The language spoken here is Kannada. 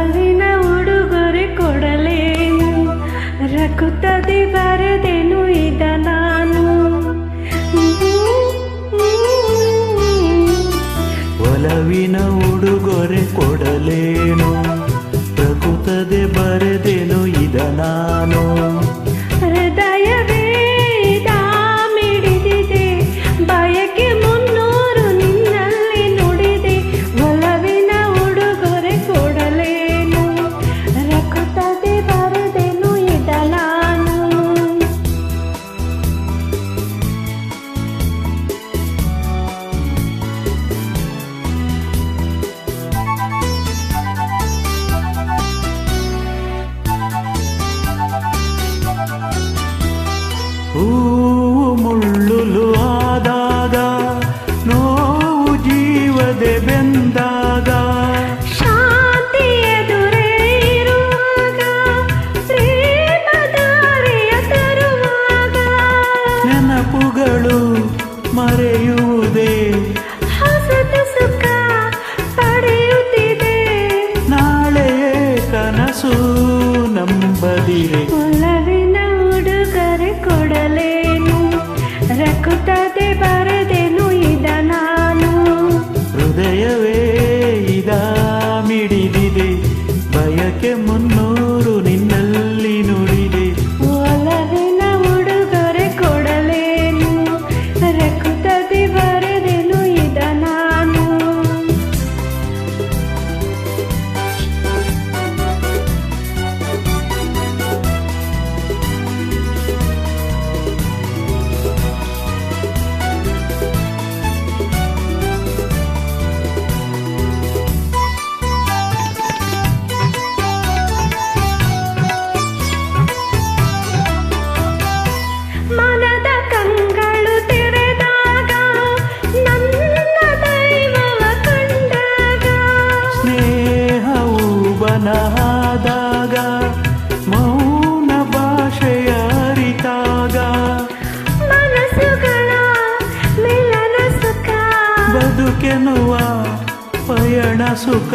ಒಲವಿನ ಉಡುಗೊರೆ ಕೊಡಲೇನು, ರಕುತ್ತದೆ ಬರೆದೆನು ಇದ ನಾನು. ಒಲವಿನ ಉಡುಗೊರೆ ಕೊಡಲೇನು, ಪ್ರಕುತ್ತದೆ ಬರೆದೆನು ಇದ ನಾನು. ಹೃದಯವೇ ಮಿಡಿದಿದೆ, ಬಯಕೆ ಮುನ್ನೂರು ನಿನ್ನಲ್ಲಿ ನುಡಿದೆ. ಒಲವಿನ ಉಡುಗೊರೆ ಕೊಡಲೇನು, ರಕುತ್ತದೆ ಬರೆದೆನು ಇದ ನಾನು. ಹೂವು ಮುಳ್ಳುಲು ಆದಾಗ, ನೋವು ಜೀವದೆ ಬೆಂದಾಗ, ಶಾಂತಿ ಎದುರೇ ಇರುವಾಗ, ಪ್ರೇಮ ದಾರಿಯ ತರುವಾಗ, ನೆನಪುಗಳು ಮರೆಯುವುದೇ, ಹೊಸತು ಸುಖ ಪಡೆಯುತ್ತಿದೆ. ನಾಳೆಯೇ ಕನಸು ನಂಬದಿರೆ. ಒಲವಿನ ಉಡುಗೊರೆ ಕೊಡಲೇನು, ರಕುತ್ತದೆ ಬರೆದೆನು ಇದ ನಾನು. ಹೃದಯವೇ ಇದ ಮಿಡಿದಿದೆ, ಬಯಕೆ ಮುನ್ನೂರು ನಿನ್ನಲ್ಲಿ ನುಡಿದೆ. ಒಲವಿನ ಉಡುಗೊರೆ ಕೊಡಲೇನು, ರಕುತ್ತದೆ ಬರೆದೆನು ಇದ ನಾನು. ಮನದ ಕಂಗಳು ತೆರೆದಾಗ, ನನ್ನ ದೈವವ ಕಂಡಾಗ, ಸ್ನೇಹವು ಬನವಾದಾಗ, ಮೌನ ಭಾಷೆಯ ಅರಿತಾಗ, ಮನಸ್ಸುಗಳ ಮಿಲನ ಸುಖ, ಬದುಕೆನ್ನುವ ಪಯಣ ಸುಖ.